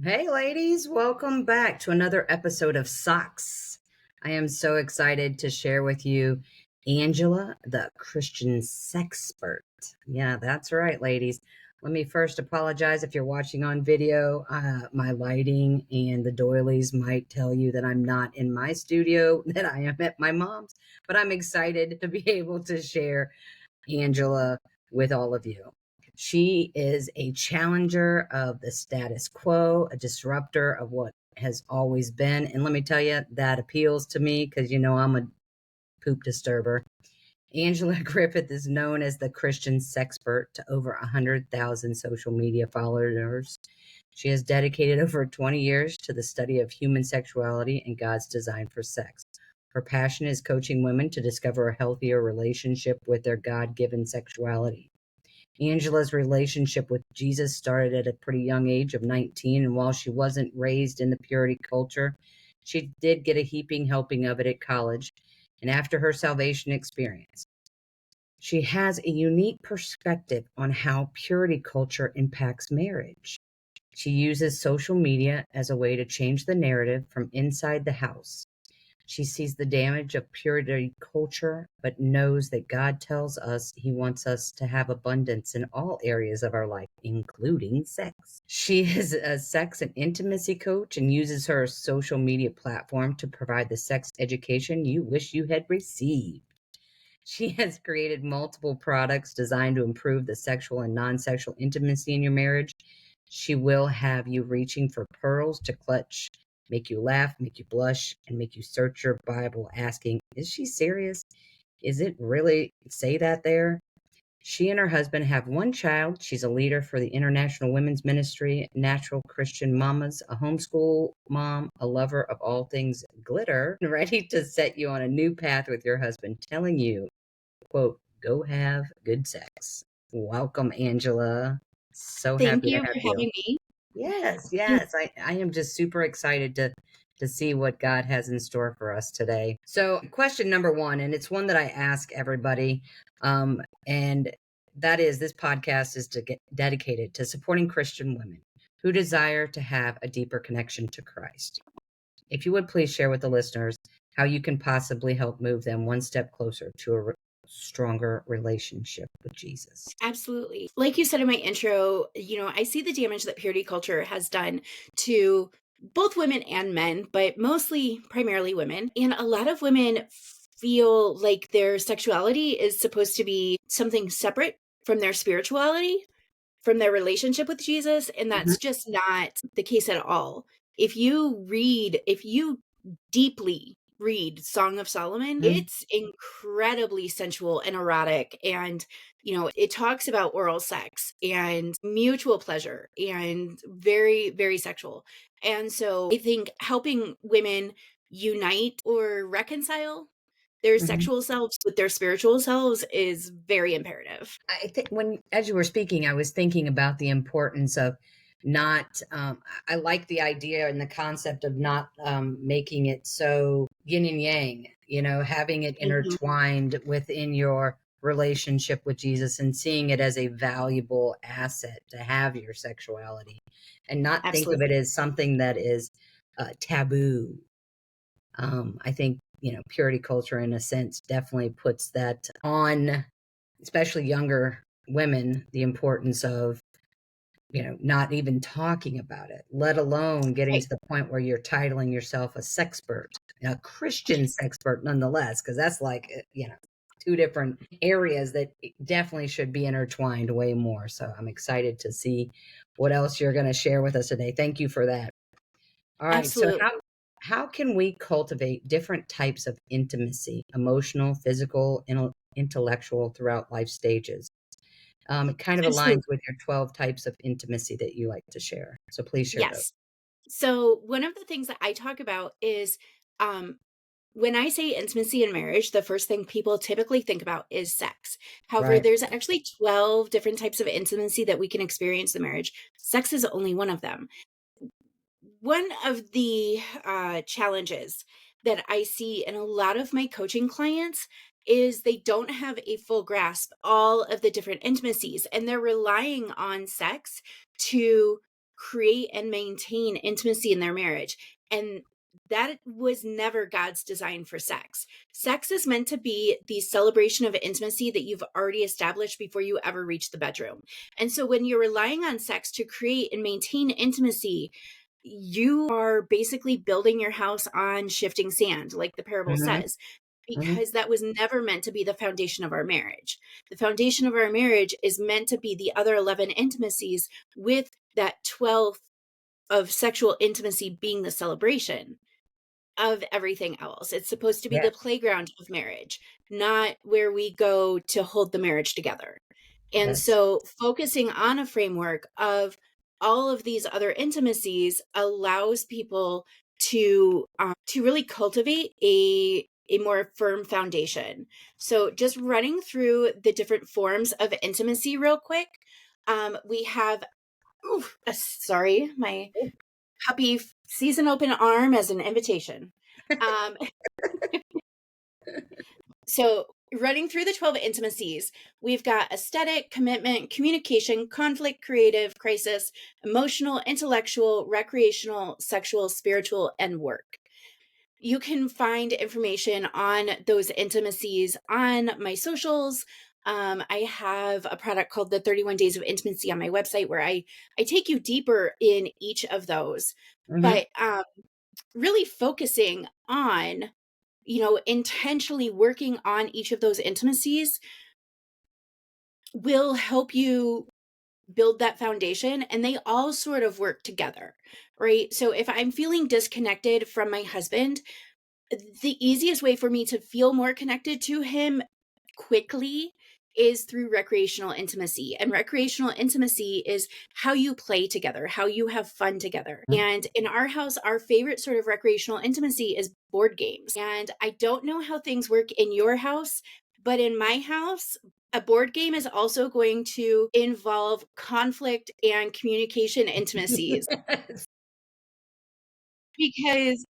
Hey, ladies, welcome back to another episode of S.O.C.S. I am so excited to share with you Angela, the Christian Sexpert. Yeah, that's right, ladies. Let me first apologize if you're watching on video. My lighting and the doilies might tell you that I'm not in my studio, that I am at my mom's, but I'm excited to be able to share Angela with all of you. She is a challenger of the status quo, a disruptor of what has always been. And let me tell you, that appeals to me because, I'm a poop disturber. Angela Griffith is known as the Christian Sexpert to over 100,000 social media followers. She has dedicated over 20 years to the study of human sexuality and God's design for sex. Her passion is coaching women to discover a healthier relationship with their God given sexuality. Angela's relationship with Jesus started at a pretty young age of 19, and while she wasn't raised in the purity culture, she did get a heaping helping of it at college and after her salvation experience. She has a unique perspective on how purity culture impacts marriage. She uses social media as a way to change the narrative from inside the house. She sees the damage of purity culture, but knows that God tells us he wants us to have abundance in all areas of our life, including sex. She is a sex and intimacy coach and uses her social media platform to provide the sex education you wish you had received. She has created multiple products designed to improve the sexual and non sexual intimacy in your marriage. She will have you reaching for pearls to clutch, make you laugh, make you blush, and make you search your Bible asking, is she serious? Is it really say that there? She and her husband have one child. She's a leader for the International Women's Ministry, Natural Christian Mamas, a homeschool mom, a lover of all things glitter, ready to set you on a new path with your husband, telling you, quote, go have good sex. Welcome, Angela. So Thank happy to you have for you. having me. Yes, yes. I am just super excited to see what God has in store for us today. So, question number one, and it's one that I ask everybody, and that is this podcast is to get dedicated to supporting Christian women who desire to have a deeper connection to Christ. If you would please share with the listeners how you can possibly help move them one step closer to a stronger relationship with Jesus. Absolutely. Like you said in my intro, I see the damage that purity culture has done to both women and men, but mostly primarily women. And a lot of women feel like their sexuality is supposed to be something separate from their spirituality, from their relationship with Jesus. And Mhm. that's just not the case at all. If you deeply read Song of Solomon, Mhm. it's incredibly sensual and erotic. And, it talks about oral sex and mutual pleasure and very, very sexual. And so I think helping women unite or reconcile their Mhm. sexual selves with their spiritual selves is very imperative. I think as you were speaking, I was thinking about the importance of not, I like the idea and the concept of not making it so yin and yang, having it Mhm. intertwined within your relationship with Jesus and seeing it as a valuable asset to have your sexuality and not think of it Absolutely. as something that is taboo. I think, purity culture in a sense definitely puts that on, especially younger women, the importance of, not even talking about it, let alone getting Right. to the point where you're titling yourself a sexpert, a Christian sexpert nonetheless, because that's like, two different areas that definitely should be intertwined way more. So I'm excited to see what else you're going to share with us today. Thank you for that. All right. So Absolutely. how can we cultivate different types of intimacy, emotional, physical, intellectual throughout life stages? It kind of aligns Absolutely. with your 12 types of intimacy that you like to share. So please share those. Yes. So one of the things that I talk about is um, when I say intimacy in marriage, the first thing people typically think about is sex. However, Right. there's actually 12 different types of intimacy that we can experience in marriage. Sex is only one of them. One of the challenges that I see in a lot of my coaching clients is they don't have a full grasp all of the different intimacies, and they're relying on sex to create and maintain intimacy in their marriage. And that was never God's design for sex. Sex is meant to be the celebration of intimacy that you've already established before you ever reach the bedroom. And so when you're relying on sex to create and maintain intimacy, you are basically building your house on shifting sand, like the parable Hmm. says, Hmm. because that was never meant to be the foundation of our marriage. The foundation of our marriage is meant to be the other 11 intimacies, with that 12th of sexual intimacy being the celebration of everything else. It's supposed to be Yeah. the playground of marriage, not where we go to hold the marriage together. And Yes. so focusing on a framework of all of these other intimacies allows people to really cultivate a more firm foundation. So just running through the different forms of intimacy real quick. We have, sorry, my puppy sees an open arm as an invitation. Um, so running through the 12 intimacies, we've got aesthetic, commitment, communication, conflict, creative, crisis, emotional, intellectual, recreational, sexual, spiritual, and work. You can find information on those intimacies on my socials. I have a product called the 31 Days of Intimacy on my website, where I take you deeper in each of those. Hmm. But really focusing on, intentionally working on each of those intimacies will help you build that foundation, and they all sort of work together, right? So if I'm feeling disconnected from my husband, the easiest way for me to feel more connected to him quickly is through recreational intimacy. And recreational intimacy is how you play together, how you have fun together. And in our house, our favorite sort of recreational intimacy is board games. And I don't know how things work in your house, but in my house, a board game is also going to involve conflict and communication intimacies, because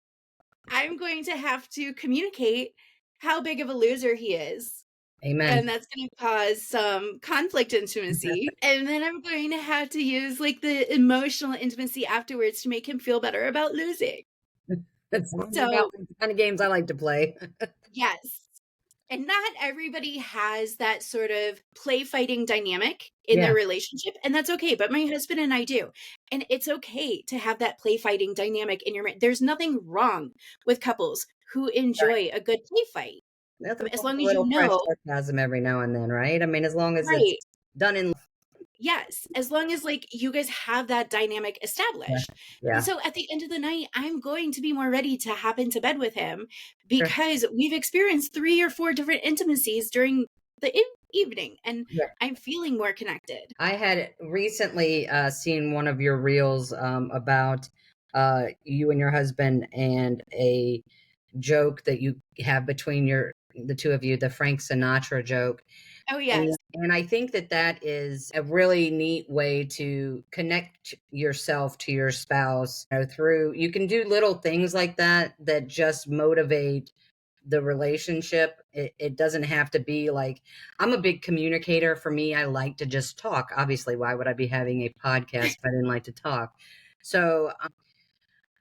I'm going to have to communicate how big of a loser he is. Amen. And that's going to cause some conflict intimacy. And then I'm going to have to use like the emotional intimacy afterwards to make him feel better about losing. That's about So, the kind of games I like to play. yes. And not everybody has that sort of play fighting dynamic in Yeah. their relationship, and that's okay. But my husband and I do. And it's okay to have that play fighting dynamic in your marriage. There's nothing wrong with couples who Right. enjoy a good play fight, Nothing as wrong with long a as you little fresh know, sarcasm every now and then, right? I mean, as long as it's right? done in. Yes, as long as like you guys have that dynamic Yeah. established. And Yeah. so at the end of the night, I'm going to be more ready to hop into bed with him, Sure. because we've experienced 3 or 4 different intimacies during the evening, and Yeah. I'm feeling more connected. I had recently seen one of your reels about you and your husband, and a joke that you have between the two of you, the Frank Sinatra joke. Oh, yes. And I think that that is a really neat way to connect yourself to your spouse, through, you can do little things like that that just motivate the relationship. It doesn't have to be like, I'm a big communicator. For me, I like to just talk. Obviously, why would I be having a podcast if I didn't like to talk? So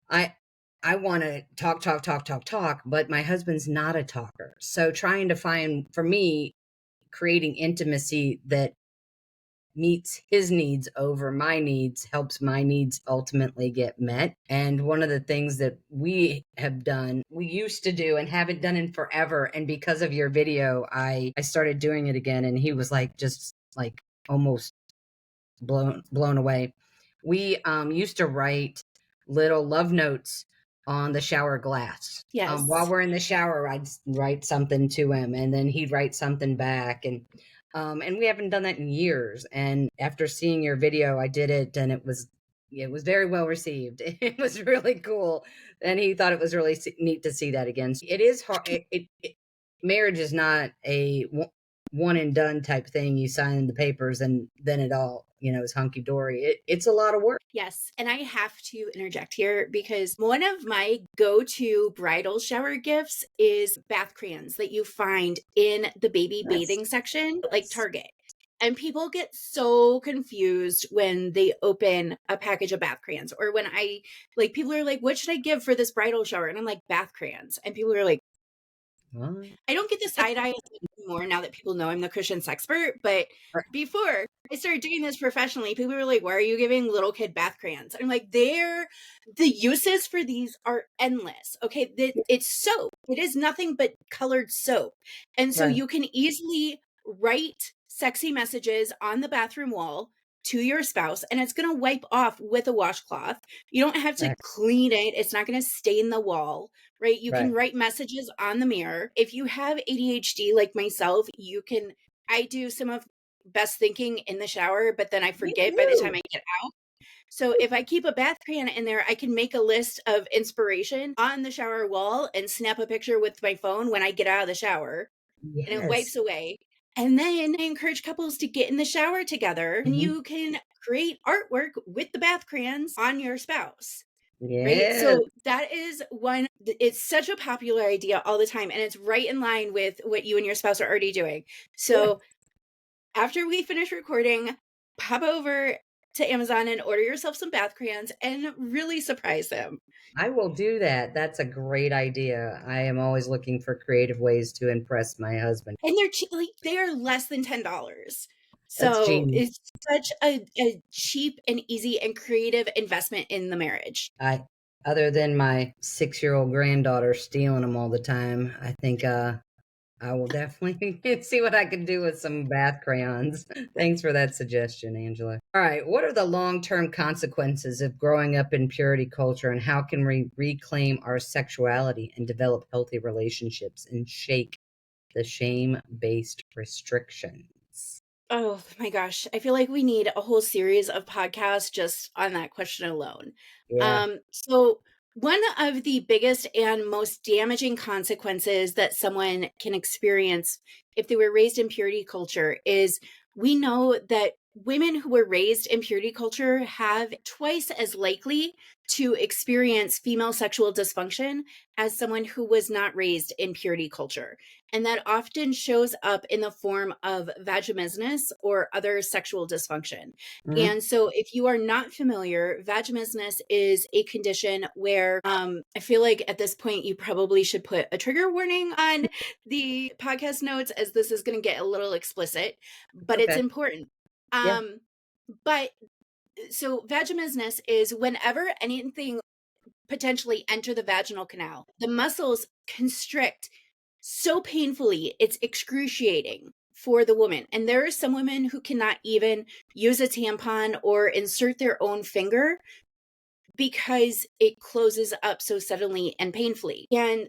I I want to talk, talk, talk, talk, talk, but my husband's not a talker. So trying to find, for me, creating intimacy that meets his needs over my needs helps my needs ultimately get met. And one of the things that we have done, we used to do and haven't done in forever, and because of your video, I started doing it again, and he was like, just like almost blown away. We used to write little love notes on the shower glass. While Yes. we're in the shower, I'd write something to him, and then he'd write something back, and we haven't done that in years. And after seeing your video, I did it, and it was very well received. It was really cool, and he thought it was really neat to see that again. It is hard. Marriage is not a one and done type thing. You sign the papers and then it all, is hunky dory. It's a lot of work. Yes. And I have to interject here, because one of my go to bridal shower gifts is bath crayons that you find in the baby That's, bathing section, like that's Target. And people get so confused when they open a package of bath crayons, or when people are like, what should I give for this bridal shower? And I'm like, bath crayons. And people are like, What? I don't get the side eye anymore now that people know I'm the Christian Sexpert. But before I started doing this professionally, people were like, why are you giving little kid bath crayons? And I'm like, the uses for these are endless. Okay. It's soap. It is nothing but colored soap. And so Right. you can easily write sexy messages on the bathroom wall to your spouse, and it's going to wipe off with a washcloth. You don't have to Right. clean it. It's not going to stain the wall, right? You can Right. write messages on the mirror. If you have ADHD like myself, I do some of best thinking in the shower, but then I Me forget by the time too. I get out. So if I keep a bath crayon in there, I can make a list of inspiration on the shower wall and snap a picture with my phone when I get out of the shower, and it Yes. wipes away. And then I encourage couples to get in the shower together, and Mhm. you can create artwork with the bath crayons on your spouse. Right. Yes. So that is it's such a popular idea all the time. And it's right in line with what you and your spouse are already doing. Yeah. So after we finish recording, pop over to Amazon and order yourself some bath crayons and really surprise them. I will do that. That's a great idea. I am always looking for creative ways to impress my husband. And they're cheap, like they are less than $10. That's So genius. it's such a cheap and easy and creative investment in the marriage. I Other than my 6-year-old granddaughter stealing them all the time, I think I will definitely see what I can do with some bath crayons. Thanks for that suggestion, Angela. All right, what are the long-term consequences of growing up in purity culture, and how can we reclaim our sexuality and develop healthy relationships and shake the shame-based restrictions? Oh my gosh. I feel like we need a whole series of podcasts just on that question alone. Yeah. So one of the biggest and most damaging consequences that someone can experience if they were raised in purity culture is, we know that women who were raised in purity culture have twice as likely to experience female sexual dysfunction as someone who was not raised in purity culture. And that often shows up in the form of vaginismus or other sexual dysfunction. Mhm. And so, if you are not familiar, vaginismus is a condition where I feel like at this point you probably should put a trigger warning on the podcast notes, as this is going to get a little explicit, It's but it's okay. important. Yeah. But so, vaginismus is whenever anything potentially enter the vaginal canal, the muscles constrict so painfully, it's excruciating for the woman. And there are some women who cannot even use a tampon or insert their own finger because it closes up so suddenly and painfully. And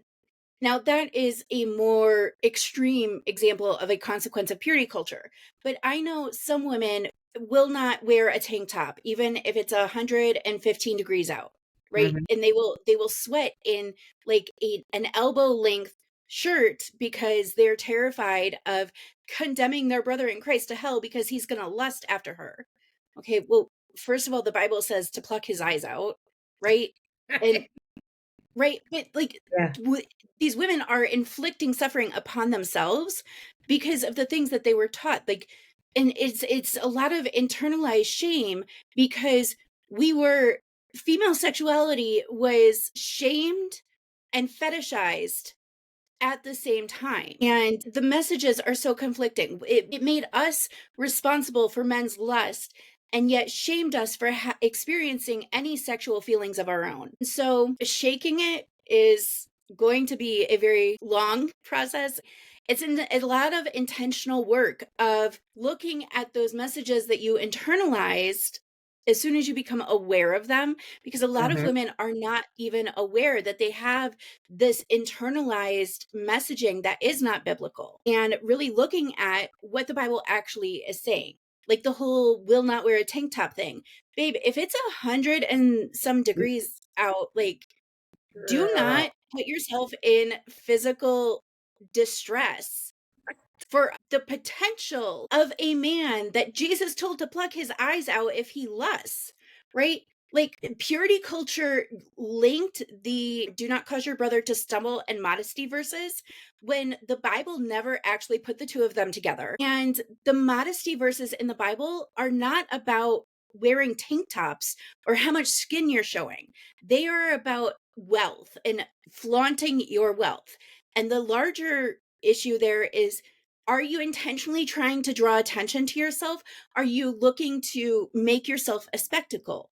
now, that is a more extreme example of a consequence of purity culture. But I know some women will not wear a tank top, even if it's 115 degrees out, right? Mhm. And they will sweat in like an elbow length shirt because they're terrified of condemning their brother in Christ to hell because he's going to lust after her. Okay, well, first of all, the Bible says to pluck his eyes out, right? And right, but like Yeah. these women are inflicting suffering upon themselves because of the things that they were taught. Like, and it's a lot of internalized shame because we were female sexuality was shamed and fetishized at the same time. And the messages are so conflicting. It made us responsible for men's lust and yet shamed us for experiencing any sexual feelings of our own. So, shaking it is going to be a very long process. It's a lot of intentional work of looking at those messages that you internalized as soon as you become aware of them, because a lot of Mhm. women are not even aware that they have this internalized messaging that is not biblical, and really looking at what the Bible actually is saying. Like the whole will not wear a tank top thing. Babe, if it's 100 and some degrees out, like, do Girl. not put yourself in physical distress for the potential of a man that Jesus told to pluck his eyes out if he lusts, right? Like, purity culture linked the "do not cause your brother to stumble" and modesty verses, when the Bible never actually put the two of them together. And the modesty verses in the Bible are not about wearing tank tops or how much skin you're showing. They are about wealth and flaunting your wealth. And the larger issue there is, are you intentionally trying to draw attention to yourself? Are you looking to make yourself a spectacle?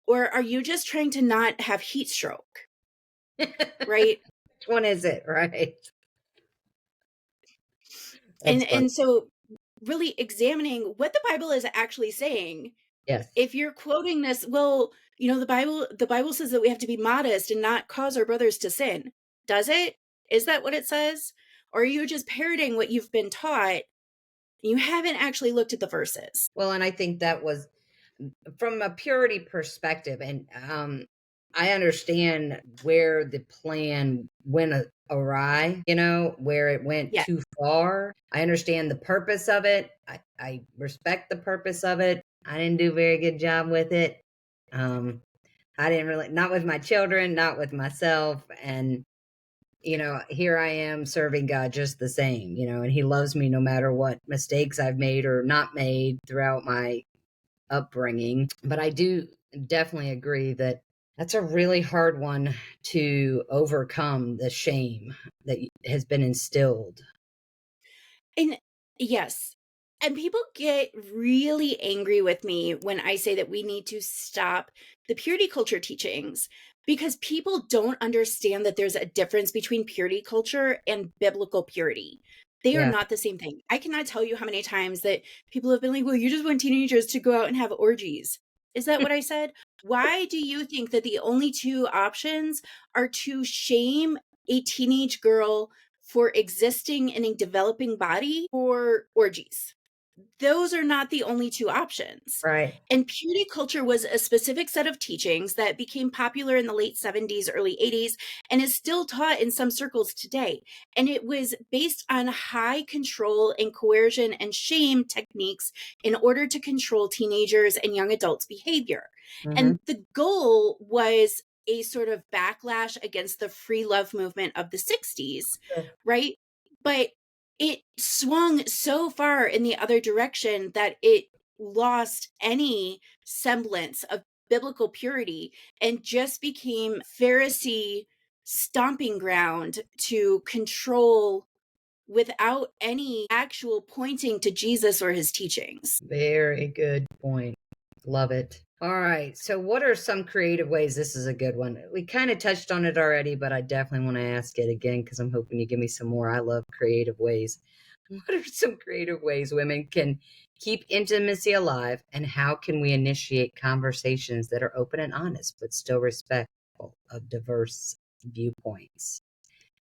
Or are you just trying to not have heat stroke, right? Which one is it, right? And That's funny. so really examining what the Bible is actually saying. Yes. If you're quoting this, well, the Bible says that we have to be modest and not cause our brothers to sin. Does it? Is that what it says? Or are you just parroting what you've been taught? You haven't actually looked at the verses. Well, and I think that was from a purity perspective, and I understand where the plan went awry, where it went Yeah. too far. I understand the purpose of it. I respect the purpose of it. I didn't do a very good job with it. I didn't really, not with my children, not with myself. And here I am serving God just the same, and He loves me no matter what mistakes I've made or not made throughout my upbringing. But I do definitely agree that that's a really hard one to overcome, the shame that has been instilled. And yes. And people get really angry with me when I say that we need to stop the purity culture teachings, because people don't understand that there's a difference between purity culture and biblical purity. They are Yeah. not the same thing. I cannot tell you how many times that people have been like, well, you just want teenagers to go out and have orgies. Is that what I said? Why do you think that the only two options are to shame a teenage girl for existing in a developing body or orgies? Those are not the only two options. Right. And purity culture was a specific set of teachings that became popular in the late 70s, early 80s, and is still taught in some circles today. And it was based on high control and coercion and shame techniques in order to control teenagers and young adults' behavior. Hmm. And the goal was a sort of backlash against the free love movement of the 60s, Sure. right? But it swung so far in the other direction that it lost any semblance of biblical purity and just became Pharisee stomping ground to control without any actual pointing to Jesus or his teachings. Very good point. Love it. All right. So, what are some creative ways? This is a good one. We kind of touched on it already, but I definitely want to ask it again because I'm hoping you give me some more. I love creative ways. What are some creative ways women can keep intimacy alive, and how can we initiate conversations that are open and honest, but still respectful of diverse viewpoints?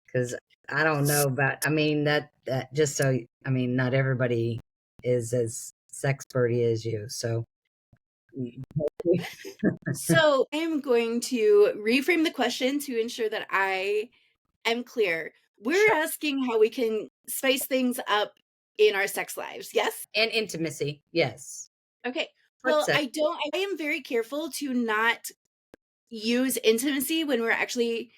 Because I don't know about, I mean, that just so, I mean, not everybody is as sexperty as you. So, So I'm going to reframe the question to ensure that I am clear. We're sure. asking how we can spice things up in our sex lives. Yes? And intimacy, yes. Okay. But Well, sex. I am very careful to not use intimacy when we're actually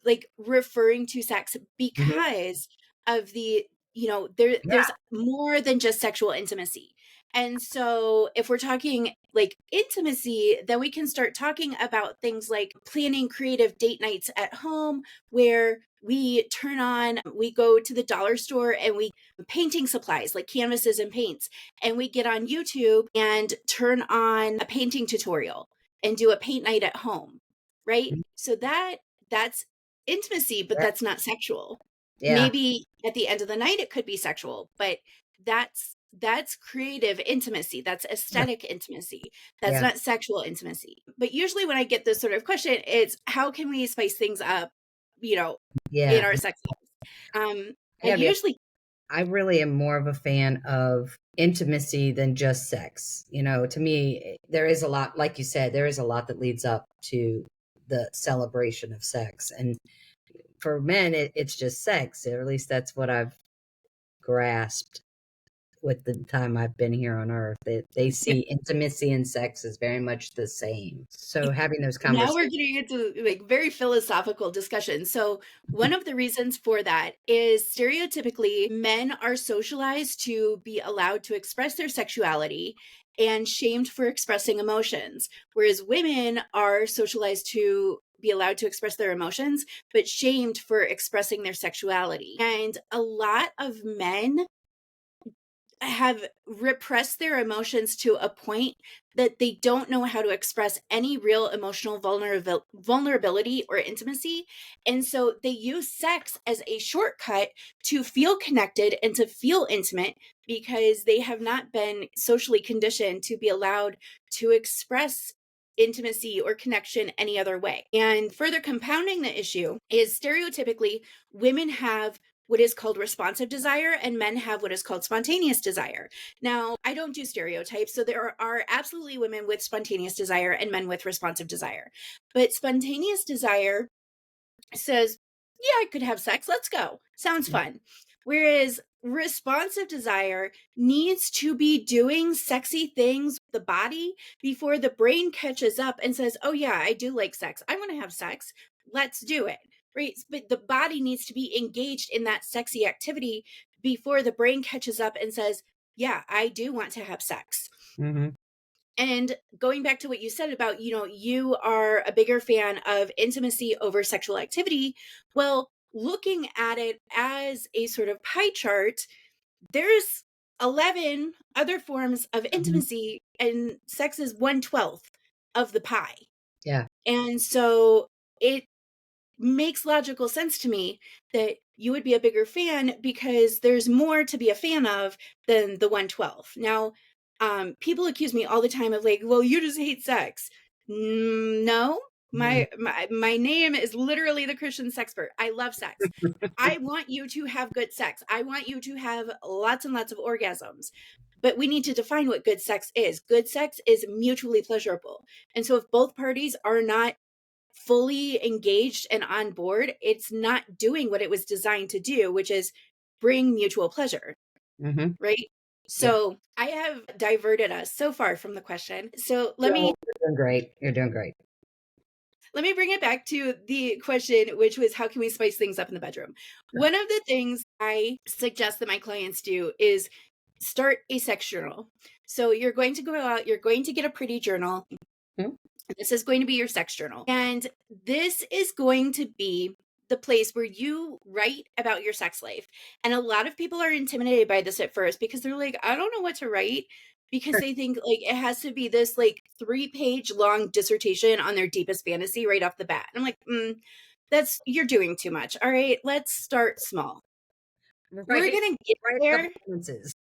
like referring to sex, Mhm. because of the, Yeah. there's more than just sexual intimacy. And so if we're talking like intimacy, then we can start talking about things like planning creative date nights at home, where we go to the dollar store and we painting supplies like canvases and paints, and we get on YouTube and turn on a painting tutorial and do a paint night at home, right? So that's intimacy, but Yeah. that's not sexual. Yeah. Maybe at the end of the night it could be sexual, but that's creative intimacy. That's Yeah. aesthetic intimacy. That's Yeah. not sexual intimacy. But usually when I get this sort of question, it's how can we spice things up, you know, in Yeah. our sex lives? I I gotta be usually I really am more of a fan of intimacy than just sex. To me, there is a lot, like you said, there is a lot that leads up to the celebration of sex. And for men, it's just sex, or at least that's what I've grasped. with the time I've been here on earth. They see intimacy and sex as very much the same. So having those Now we're conversations. getting into like very philosophical discussion. So, one of the reasons for that is stereotypically men are socialized to be allowed to express their sexuality and shamed for expressing emotions, whereas women are socialized to be allowed to express their emotions but shamed for expressing their sexuality. And a lot of men have repressed their emotions to a point that they don't know how to express any real emotional vulnerability or intimacy. And so they use sex as a shortcut to feel connected and to feel intimate because they have not been socially conditioned to be allowed to express intimacy or connection any other way. And further compounding the issue is stereotypically women have what is called responsive desire and men have what is called spontaneous desire. Now, I don't do stereotypes, so there are absolutely women with spontaneous desire and men with responsive desire. But spontaneous desire says, yeah, I could have sex, let's go. Sounds fun. Whereas responsive desire needs to be doing sexy things with the body before the brain catches up and says, oh, yeah, I do like sex. I want to have sex. Let's do it. Right. But the body needs to be engaged in that sexy activity before the brain catches up and says, yeah, I do want to have sex. Mm-hmm. And going back to what you said about, you are a bigger fan of intimacy over sexual activity. Well, looking at it as a sort of pie chart, there's 11 other forms of Mm-hmm. intimacy, and sex is 1/12 of the pie. Yeah. And so it makes logical sense to me that you would be a bigger fan because there's more to be a fan of than the 112. Now, people accuse me all the time of like, well, you just hate sex. No, Mm-hmm. my name is literally the Christian Sexpert. I love sex. I want you to have good sex. I want you to have lots and lots of orgasms. But we need to define what good sex is. Good sex is mutually pleasurable. And so if both parties are not fully engaged and on board, it's not doing what it was designed to do, which is bring mutual pleasure, Mm-hmm. right? Yeah. So I have diverted us so far from the question. So let No, me you're doing great. You're doing great. bring it back to the question, which was how can we spice things up in the bedroom? One of the things I suggest that my clients do is start a sex journal. So you're going to go out, you're going to get a pretty journal. Mhm. This is going to be your sex journal. And this is going to be the place where you write about your sex life. And a lot of people are intimidated by this at first because they're like, I don't know what to write because they think like it has to be this like 3-page long dissertation on their deepest fantasy right off the bat. And I'm like, you're doing too much. All right, let's start small. We're Right. going to get Write a couple there. sentences.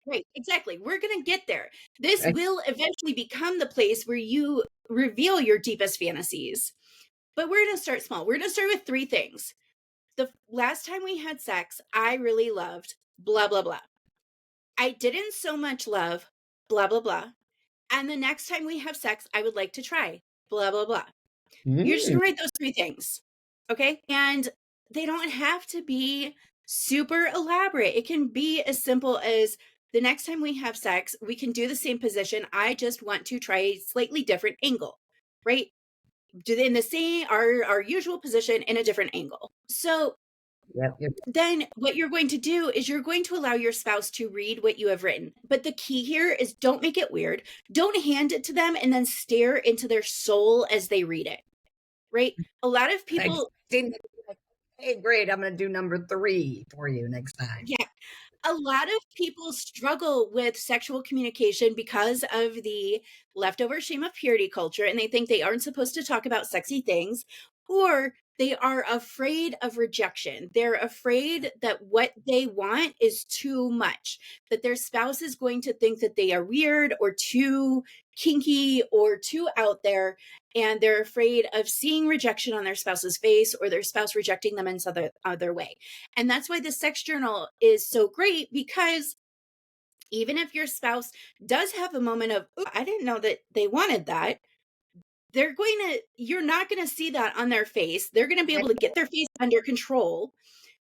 Right, exactly. We're going to get there. This Right. will eventually become the place where you reveal your deepest fantasies. But we're going to start small. We're going to start with 3 things. The last time we had sex, I really loved blah, blah, blah. I didn't so much love blah, blah, blah. And the next time we have sex, I would like to try blah, blah, blah. You're just Mm. going to write those 3 things. Okay. And they don't have to be super elaborate. It can be as simple as the next time we have sex, we can do the same position. I just want to try a slightly different angle, right? Do in the same our usual position in a different angle. So Yep. Yep. then what you're going to do is you're going to allow your spouse to read what you have written. But the key here is don't make it weird. Don't hand it to them and then stare into their soul as they read it. Right? A lot of I people, seem to be like, hey, great. I'm going to do number 3 for you next time. yeah, a lot of people struggle with sexual communication because of the leftover shame of purity culture, and they think they aren't supposed to talk about sexy things, or they are afraid of rejection. They're afraid that what they want is too much, that their spouse is going to think that they are weird or too kinky or too out there. And they're afraid of seeing rejection on their spouse's face or their spouse rejecting them in some other way. And that's why the sex journal is so great because even if your spouse does have a moment of, "Ooh, I didn't know that they wanted that," you're not going to see that on their face. They're going to be able to get their face under control.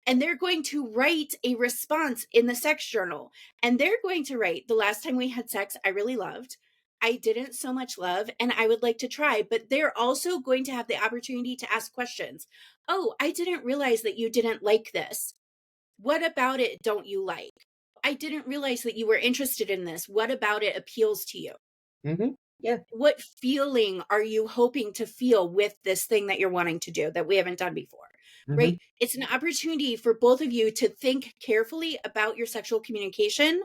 and they're going to write a response in the sex journal. And they're going to write, the last time we had sex, I really loved. I didn't so much love, and I would like to try. But they're also going to have the opportunity to ask questions. Oh, I didn't realize that you didn't like this. What about it don't you like? I didn't realize that you were interested in this. What about it appeals to you? Mm-hmm. Yeah. What feeling are you hoping to feel with this thing that you're wanting to do that we haven't done before? Mm-hmm. Right? It's an opportunity for both of you to think carefully about your sexual communication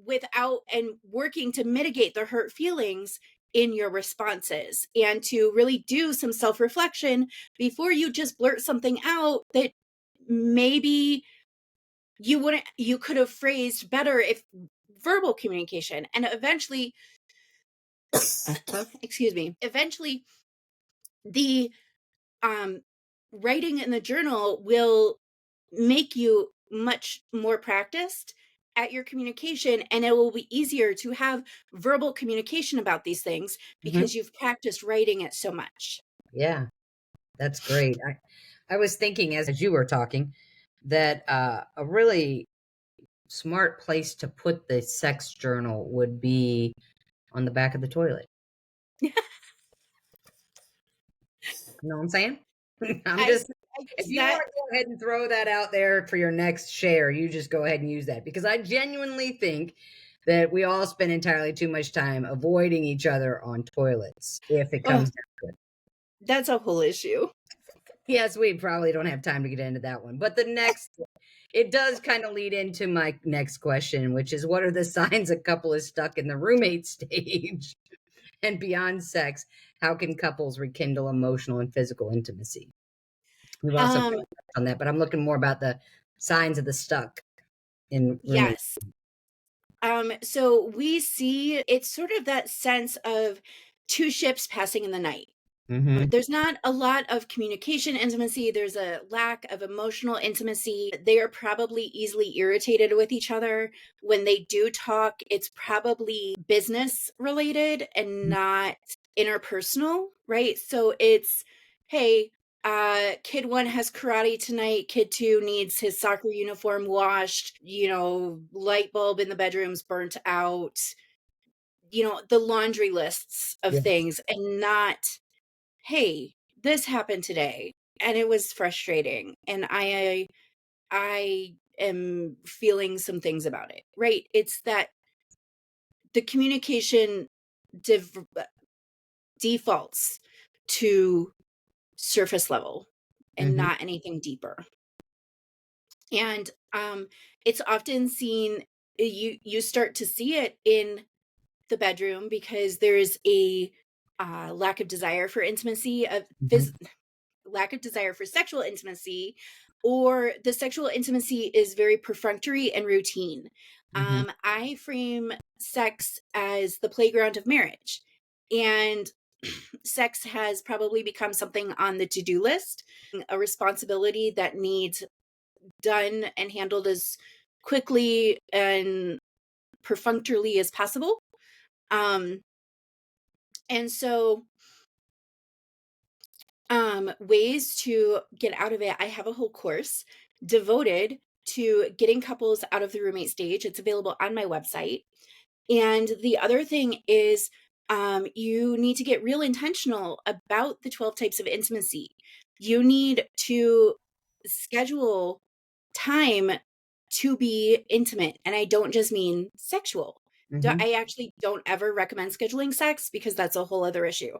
without and working to mitigate the hurt feelings in your responses, and to really do some self-reflection before you just blurt something out that maybe you could have phrased better if verbal communication. And eventually excuse me, eventually the um writing in the journal will make you much more practiced at your communication, and it will be easier to have verbal communication about these things Mm-hmm. because you've practiced writing it so much. Yeah. That's great. I was thinking as you were talking that a really smart place to put the sex journal would be on the back of the toilet. You know what I'm saying? I'm I just, I if use you want that. to go ahead and throw that out there for your next share, you just go ahead and use that, because I genuinely think that we all spend entirely too much time avoiding each other on toilets if it Oh, comes down to it. that's a whole issue. Yes, we probably don't have time to get into that one. But the next, it does kind of lead into my next question, which is, what are the signs a couple is stuck in the roommate stage? And beyond sex, how can couples rekindle emotional and physical intimacy? We've also um touched on that, but I'm looking more about the signs of the stuck in roommate. yes. So we see it's sort of that sense of two ships passing in the night. Mm-hmm. There's not a lot of communication intimacy. There's a lack of emotional intimacy. They are probably easily irritated with each other. When they do talk, it's probably business related and not interpersonal, right? So it's, hey, kid one has karate tonight. Kid two needs his soccer uniform washed. Light bulb in the bedroom's burnt out. The laundry lists of Yes. things, and not, hey, this happened today and it was frustrating, and I am feeling some things about it, right? It's that the communication div- defaults to surface level and Mm-hmm. not anything deeper. And it's often seen, you start to see it in the bedroom because there's a lack of desire for intimacy, of Mm-hmm. lack of desire for sexual intimacy, or the sexual intimacy is very perfunctory and routine. Mm-hmm. I frame sex as the playground of marriage, and sex has probably become something on the to-do list, a responsibility that needs done and handled as quickly and perfunctorily as possible. Um, and so ways to get out of it, I have a whole course devoted to getting couples out of the roommate stage. It's available on my website. And the other thing is, you need to get real intentional about the 12 types of intimacy. You need to schedule time to be intimate. And I don't just mean sexual. Mm-hmm. I actually don't ever recommend scheduling sex because that's a whole other issue.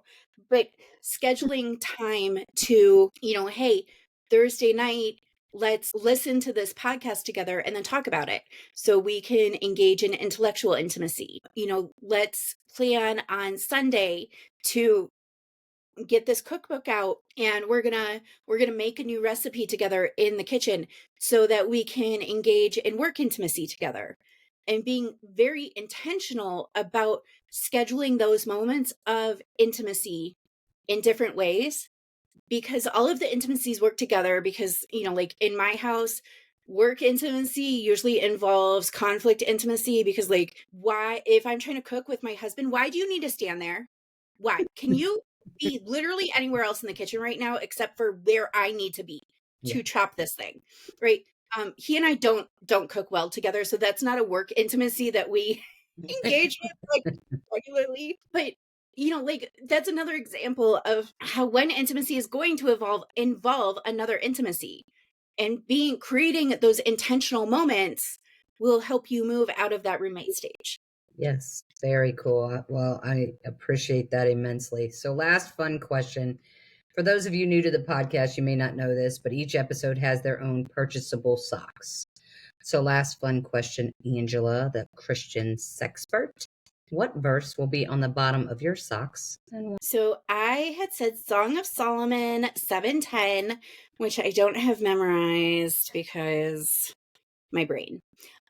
But scheduling time to, hey, Thursday night, let's listen to this podcast together and then talk about it so we can engage in intellectual intimacy. Let's plan on Sunday to get this cookbook out, and we're gonna make a new recipe together in the kitchen so that we can engage in work intimacy together, and being very intentional about scheduling those moments of intimacy in different ways, because all of the intimacies work together. Because like in my house, work intimacy usually involves conflict intimacy, because like, why, if I'm trying to cook with my husband, why do you need to stand there? Why can you be literally anywhere else in the kitchen right now except for where I need to be? Yeah. to chop this thing, right? He and I don't cook well together, so that's not a work intimacy that we engage with like regularly. But like that's another example of how one intimacy is going to involve another intimacy. And creating those intentional moments will help you move out of that roommate stage. Yes, very cool. Well, I appreciate that immensely. So, last fun question. For those of you new to the podcast, you may not know this, but each episode has their own purchasable socks. So, last fun question, Angela, the Christian sexpert. What verse will be on the bottom of your socks? So I had said Song of Solomon 7:10, which I don't have memorized because my brain.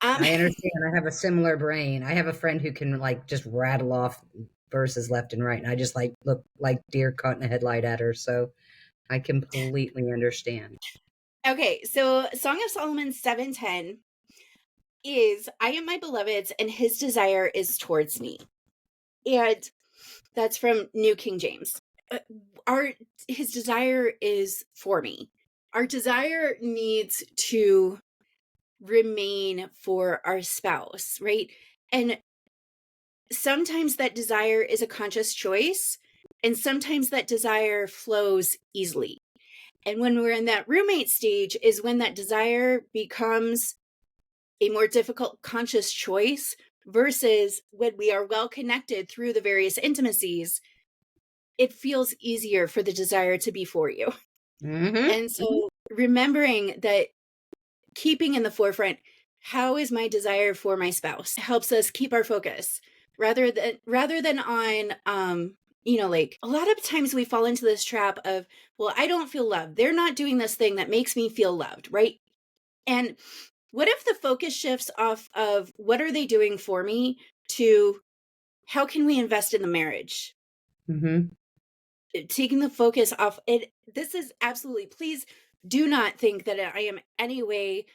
I understand. I have a similar brain. I have a friend who can like just rattle off verses left and right, and I just like look like deer caught in a headlight at her. So I completely understand. Okay, so Song of Solomon 7:10 is I am my beloved's and his desire is towards me. And that's from New King James. Our his desire is for me. Our desire needs to remain for our spouse, right? And sometimes that desire is a conscious choice, and sometimes that desire flows easily. And when we're in that roommate stage is when that desire becomes a more difficult conscious choice versus when we are well connected through the various intimacies, it feels easier for the desire to be for you. Mm-hmm. And so remembering that keeping in the forefront, how is my desire for my spouse helps us keep our focus rather than on like a lot of times we fall into this trap of, well, I don't feel loved. They're not doing this thing that makes me feel loved, right? And what if the focus shifts off of what are they doing for me to how can we invest in the marriage? Mm-hmm. Taking the focus off it. This is absolutely, please do not think that I am any way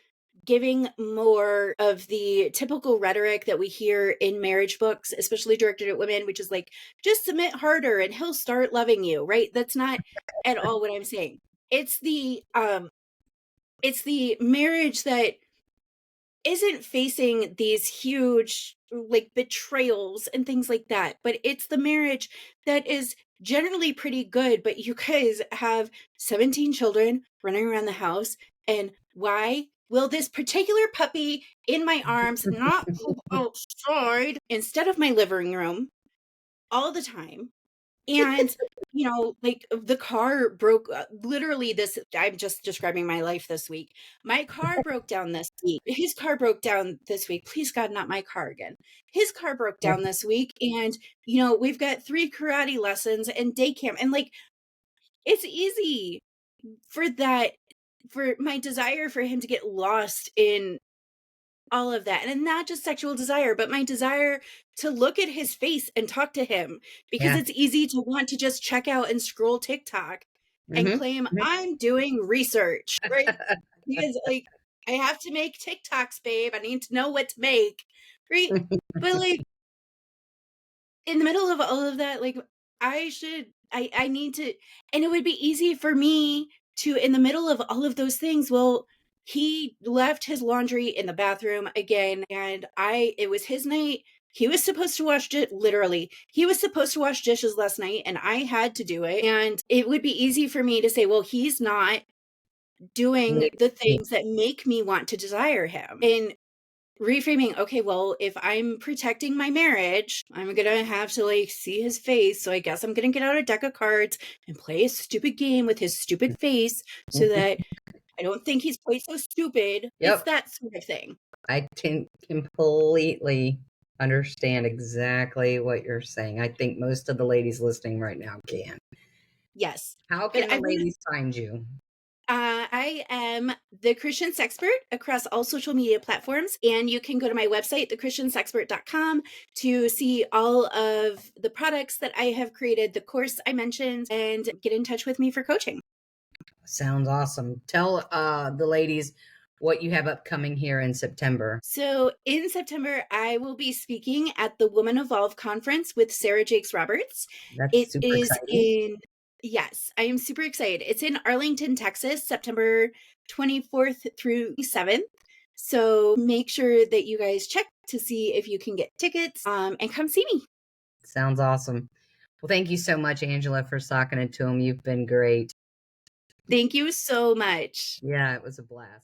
giving more of the typical rhetoric that we hear in marriage books, especially directed at women, which is like, just submit harder and he'll start loving you, right? That's not at all what I'm saying. It's the marriage that isn't facing these huge like betrayals and things like that, but it's the marriage that is generally pretty good, but you guys have 17 children running around the house, and why will this particular puppy in my arms not poop outside instead of my living room all the time? And, like the car broke literally this I'm just describing my life this week. My car broke down this week. His car broke down this week. Please God, not my car again. His car broke down this week. And, we've got 3 karate lessons and day camp. And like, it's easy for that, for my desire for him to get lost in all of that. And not just sexual desire, but my desire to look at his face and talk to him, because Yeah. it's easy to want to just check out and scroll TikTok and Mm-hmm. claim I'm doing research, right? Because like I have to make TikToks, babe. I need to know what to make, right? But like in the middle of all of that, like I need to, and it would be easy for me to, in the middle of all of those things, well, he left his laundry in the bathroom again, and it was his night. He was supposed to literally, he was supposed to wash dishes last night, and I had to do it. And it would be easy for me to say, well, he's not doing the things that make me want to desire him. And reframing, okay, well, if I'm protecting my marriage, I'm gonna have to like see his face, so I guess I'm gonna get out a deck of cards and play a stupid game with his stupid face so that I don't think he's quite so stupid. It's Yep. that sort of thing. I can completely understand exactly what you're saying. I think most of the ladies listening right now can. Yes, How but can the ladies find you? I am the Christian Sexpert across all social media platforms, and you can go to my website, thechristiansexpert.com, to see all of the products that I have created, the course I mentioned, and get in touch with me for coaching. Sounds awesome. Tell the ladies what you have upcoming here in September. So in September, I will be speaking at the Woman Evolve conference with Sarah Jakes Roberts. That's It super is exciting. in Yes, I am super excited. It's in Arlington, Texas, September 24th through 7th. So make sure that you guys check to see if you can get tickets and come see me. Sounds awesome. Well, thank you so much, Angela, for socking it to him. You've been great. Thank you so much. Yeah, it was a blast.